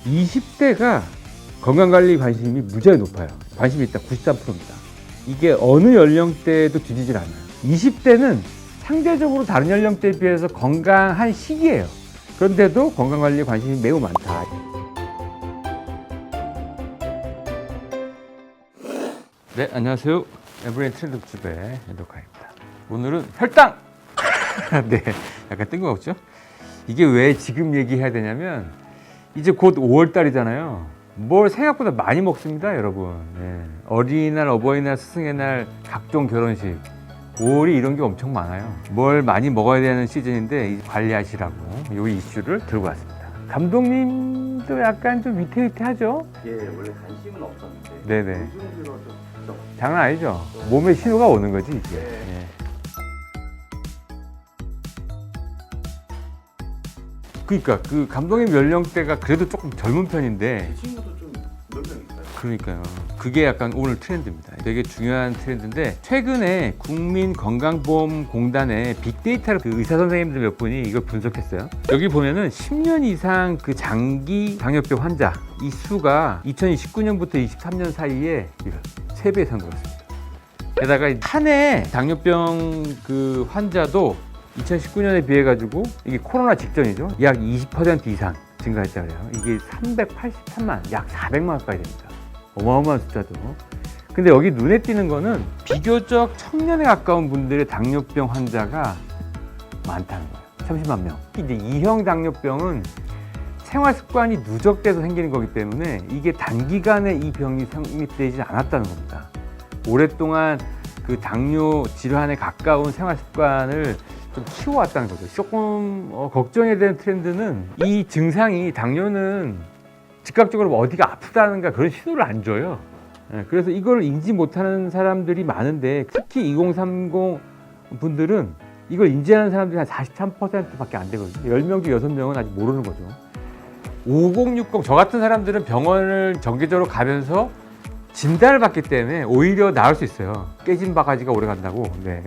20대가 건강관리 관심이 무지하게 높아요. 관심이 있다 93%입니다. 이게 어느 연령대에도 뒤지질 않아요. 20대는 상대적으로 다른 연령대에 비해서 건강한 시기예요. 그런데도 건강관리에 관심이 매우 많다. 네, 안녕하세요. 에브리인 트렌드 숲의 엔도카입니다. 오늘은 혈당! 네, 약간 뜬금없죠? 이게 왜 지금 얘기해야 되냐면 이제 곧 5월달이잖아요. 뭘 생각보다 많이 먹습니다, 여러분. 네. 어린이날, 어버이날, 스승의 날, 각종 결혼식. 5월이 이런 게 엄청 많아요. 뭘 많이 먹어야 되는 시즌인데 관리하시라고 이 이슈를 들고 왔습니다. 감독님도 약간 좀 위태위태하죠? 예, 원래 관심은 없었는데 네네. 요즘 들어 좀 장난 아니죠? 몸에 신호가 오는 거지, 이게. 네. 네. 그러니까 그 감독님 연령대가 그래도 조금 젊은 편인데 이 친구도 좀 몇 명 있어요. 그러니까요. 그게 약간 오늘 트렌드입니다. 되게 중요한 트렌드인데 최근에 국민건강보험공단의 빅데이터를 그 의사 선생님들 몇 분이 이걸 분석했어요. 여기 보면은 10년 이상 그 장기 당뇨병 환자 이 수가 2019년부터 23년 사이에 3배 이상 늘었습니다. 게다가 한 해 당뇨병 그 환자도 2019년에 비해 가지고 이게 코로나 직전이죠. 약 20% 이상 증가했다 그래요. 이게 383만, 약 400만 가까이 됩니다. 어마어마한 숫자도. 근데 여기 눈에 띄는 거는 비교적 청년에 가까운 분들의 당뇨병 환자가 많다는 거예요. 30만 명. 이제 2형 당뇨병은 생활 습관이 누적돼서 생기는 거기 때문에 이게 단기간에 이 병이 성립되지 않았다는 겁니다. 오랫동안 그 당뇨 질환에 가까운 생활 습관을 좀 키워왔다는 거죠. 조금 걱정이 되는 트렌드는 이 증상이 당뇨는 즉각적으로 뭐 어디가 아프다는가 그런 신호를 안 줘요. 그래서 이걸 인지 못하는 사람들이 많은데 특히 2030 분들은 이걸 인지하는 사람들이 한 43%밖에 안 되거든요. 10명 중 6명은 아직 모르는 거죠. 5060, 저 같은 사람들은 병원을 정기적으로 가면서 진단을 받기 때문에 오히려 나을 수 있어요. 깨진 바가지가 오래 간다고. 네.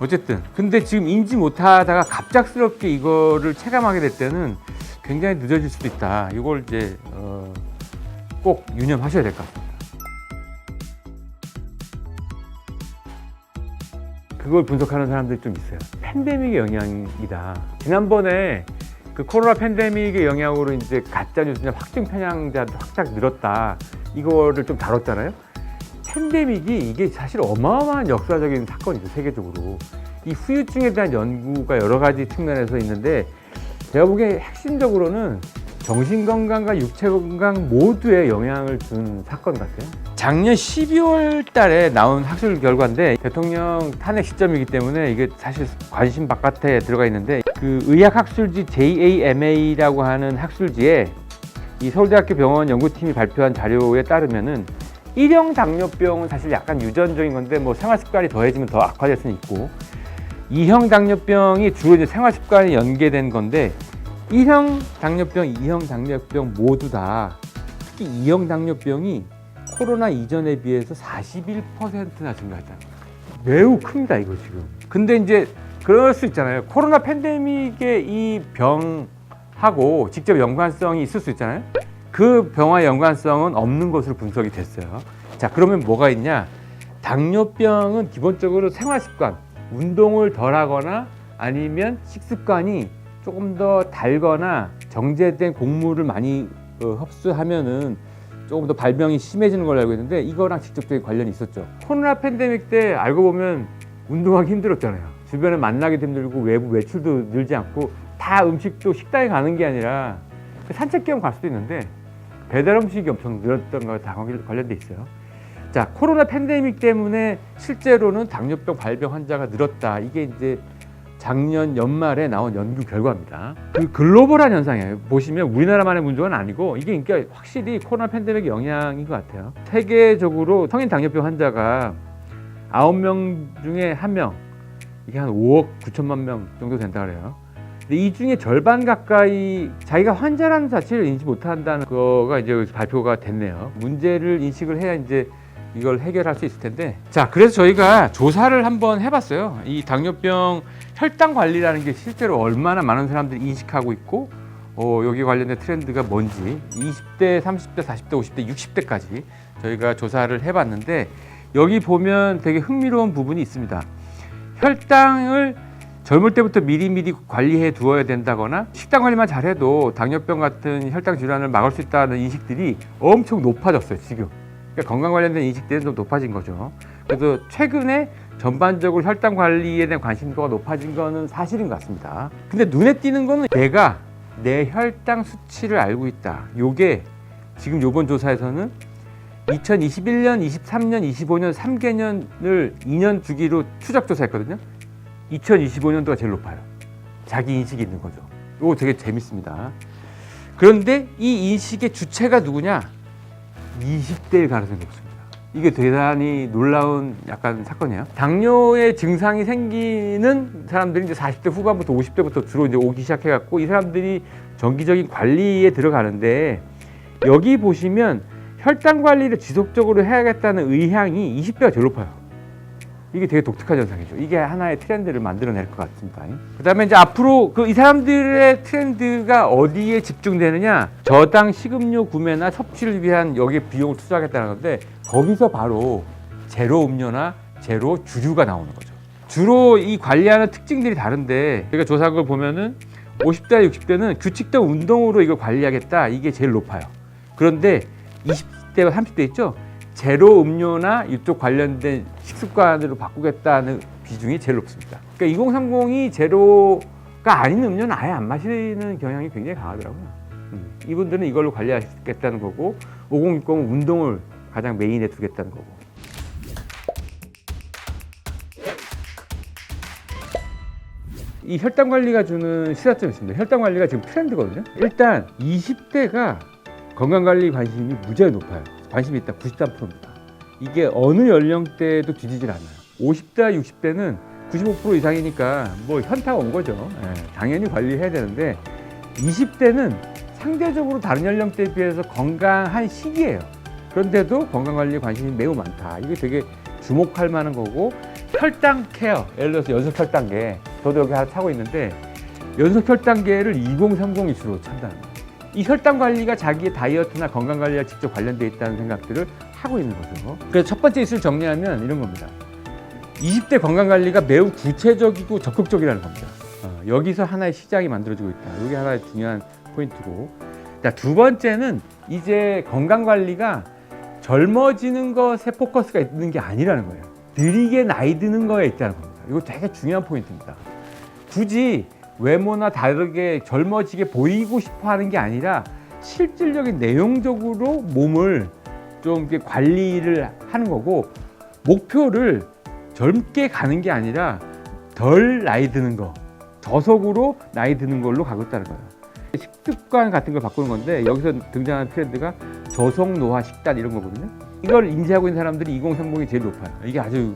어쨌든 근데 지금 인지 못하다가 갑작스럽게 이거를 체감하게 될 때는 굉장히 늦어질 수도 있다. 이걸 이제 꼭 유념하셔야 될 것 같습니다. 그걸 분석하는 사람들이 좀 있어요. 팬데믹의 영향이다. 지난번에 그 코로나 팬데믹의 영향으로 이제 가짜 뉴스나 확증 편향자도 확 늘었다. 이거를 좀 다뤘잖아요. 팬데믹이 이게 사실 어마어마한 역사적인 사건이죠, 세계적으로. 이 후유증에 대한 연구가 여러 가지 측면에서 있는데 제가 보기에 핵심적으로는 정신건강과 육체건강 모두에 영향을 준 사건 같아요. 작년 12월 달에 나온 학술 결과인데 대통령 탄핵 시점이기 때문에 이게 사실 관심 바깥에 들어가 있는데 그 의학학술지 JAMA라고 하는 학술지에 이 서울대학교 병원 연구팀이 발표한 자료에 따르면은 1형 당뇨병은 사실 약간 유전적인 건데 뭐 생활습관이 더해지면 더 악화될 수는 있고 2형 당뇨병이 주로 이제 생활습관이 연계된 건데 1형 당뇨병, 2형 당뇨병 모두 다 특히 2형 당뇨병이 코로나 이전에 비해서 41%나 증가했다는 거예요. 매우 큽니다, 이거 지금. 근데 이제 그럴 수 있잖아요. 코로나 팬데믹의 이 병하고 직접 연관성이 있을 수 있잖아요. 그 병과 연관성은 없는 것으로 분석이 됐어요. 자, 그러면 뭐가 있냐? 당뇨병은 기본적으로 생활습관, 운동을 덜 하거나 아니면 식습관이 조금 더 달거나 정제된 곡물을 많이 흡수하면은 조금 더 발병이 심해지는 걸로 알고 있는데 이거랑 직접적인 관련이 있었죠. 코로나 팬데믹 때 알고 보면 운동하기 힘들었잖아요. 주변에 만나기도 힘들고 외부 외출도 늘지 않고 다 음식도 식당에 가는 게 아니라 산책 겸 갈 수도 있는데 배달 음식이 엄청 늘었던 거와 다 관련돼 있어요. 자, 코로나 팬데믹 때문에 실제로는 당뇨병 발병 환자가 늘었다. 이게 이제 작년 연말에 나온 연구 결과입니다. 그 글로벌한 현상이에요. 보시면 우리나라만의 문제는 아니고 이게 그러니까 확실히 코로나 팬데믹 영향인 것 같아요. 세계적으로 성인 당뇨병 환자가 9명 중에 1명, 이게 한 5억 9천만 명 정도 된다 그래요. 근데 이 중에 절반 가까이 자기가 환자라는 자체를 인지 못한다는 거가 이제 발표가 됐네요. 문제를 인식을 해야 이제 이걸 해결할 수 있을 텐데. 자, 그래서 저희가 조사를 한번 해봤어요. 이 당뇨병 혈당 관리라는 게 실제로 얼마나 많은 사람들이 인식하고 있고 여기 관련된 트렌드가 뭔지 20대, 30대, 40대, 50대, 60대까지 저희가 조사를 해봤는데 여기 보면 되게 흥미로운 부분이 있습니다. 혈당을 젊을 때부터 미리미리 관리해 두어야 된다거나 식단 관리만 잘해도 당뇨병 같은 혈당 질환을 막을 수 있다는 인식들이 엄청 높아졌어요 지금. 그러니까 건강 관련된 인식들이 좀 높아진 거죠. 그래서 최근에 전반적으로 혈당 관리에 대한 관심도가 높아진 거는 사실인 것 같습니다. 근데 눈에 띄는 거는 내가 내 혈당 수치를 알고 있다. 요게 지금 요번 조사에서는 2021년, 23년, 25년 3개년을 2년 주기로 추적 조사했거든요. 2025년도가 제일 높아요. 자기 인식이 있는 거죠. 이거 되게 재밌습니다. 그런데 이 인식의 주체가 누구냐? 20대일 가능성이 높습니다. 이게 대단히 놀라운 약간 사건이에요. 당뇨의 증상이 생기는 사람들이 이제 40대 후반부터 50대부터 주로 이제 오기 시작해갖고 이 사람들이 정기적인 관리에 들어가는데 여기 보시면 혈당 관리를 지속적으로 해야겠다는 의향이 20대가 제일 높아요. 이게 되게 독특한 현상이죠. 이게 하나의 트렌드를 만들어낼 것 같습니다. 그다음에 이제 앞으로 이 사람들의 트렌드가 어디에 집중되느냐? 저당 식음료 구매나 섭취를 위한 여기에 비용을 투자하겠다는 건데 거기서 바로 제로 음료나 제로 주류가 나오는 거죠. 주로 이 관리하는 특징들이 다른데 저희가 조사한 걸 보면은 50대, 60대는 규칙적 운동으로 이걸 관리하겠다. 이게 제일 높아요. 그런데 20대와 30대 있죠? 제로 음료나 이쪽 관련된 식습관으로 바꾸겠다는 비중이 제일 높습니다. 그러니까 2030이 제로가 아닌 음료는 아예 안 마시는 경향이 굉장히 강하더라고요. 이분들은 이걸로 관리하겠다는 거고 5060은 운동을 가장 메인에 두겠다는 거고. 이 혈당 관리가 주는 시사점이 있습니다. 혈당 관리가 지금 트렌드거든요. 일단 20대가 건강관리 관심이 무지하게 높아요. 관심이 있다 93%입니다. 이게 어느 연령대도 뒤지질 않아요. 50대, 60대는 95% 이상이니까 뭐 현타가 온 거죠. 당연히 관리해야 되는데 20대는 상대적으로 다른 연령대에 비해서 건강한 시기예요. 그런데도 건강관리에 관심이 매우 많다. 이게 되게 주목할 만한 거고 혈당 케어, 예를 들어서 연속 혈당계 저도 여기 하나 차고 있는데 연속 혈당계를 2030 이수로 찬다는 거예요. 이 혈당 관리가 자기의 다이어트나 건강 관리와 직접 관련되어 있다는 생각들을 하고 있는 거죠. 그래서 첫 번째 이슈를 정리하면 이런 겁니다. 20대 건강 관리가 매우 구체적이고 적극적이라는 겁니다. 여기서 하나의 시장이 만들어지고 있다. 이게 하나의 중요한 포인트고. 자, 두 번째는 이제 건강 관리가 젊어지는 것에 포커스가 있는 게 아니라는 거예요. 느리게 나이 드는 거에 있다는 겁니다. 이거 되게 중요한 포인트입니다. 굳이 외모나 다르게 젊어지게 보이고 싶어 하는 게 아니라 실질적인 내용적으로 몸을 좀 이렇게 관리를 하는 거고 목표를 젊게 가는 게 아니라 덜 나이 드는 거, 저속으로 나이 드는 걸로 가고 있다는 거예요. 식습관 같은 걸 바꾸는 건데 여기서 등장하는 트렌드가 저속 노화 식단 이런 거거든요. 이걸 인지하고 있는 사람들이 2030이 제일 높아요. 이게 아주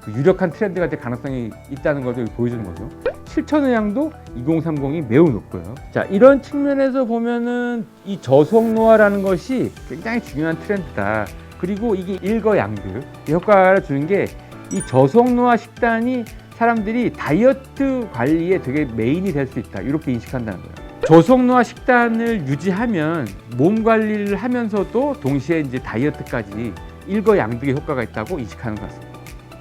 유력한 트렌드가 될 가능성이 있다는 것을 보여주는 거죠. 실천 의향도 2030이 매우 높고요. 자, 이런 측면에서 보면은 이 저속노화라는 것이 굉장히 중요한 트렌드다. 그리고 이게 일거양득 효과를 주는 게 이 저속노화 식단이 사람들이 다이어트 관리에 되게 메인이 될 수 있다. 이렇게 인식한다는 거예요. 저속노화 식단을 유지하면 몸 관리를 하면서도 동시에 이제 다이어트까지 일거양득의 효과가 있다고 인식하는 것 같습니다.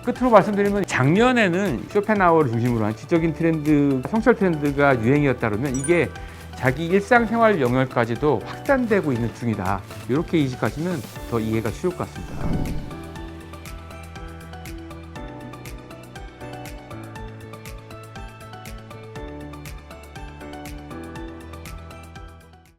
끝으로 말씀드리면 작년에는 쇼펜하우어를 중심으로 한 지적인 트렌드, 성찰 트렌드가 유행이었다 그러면 이게 자기 일상생활 영역까지도 확산되고 있는 중이다. 이렇게 인식하시면 더 이해가 쉬울 것 같습니다.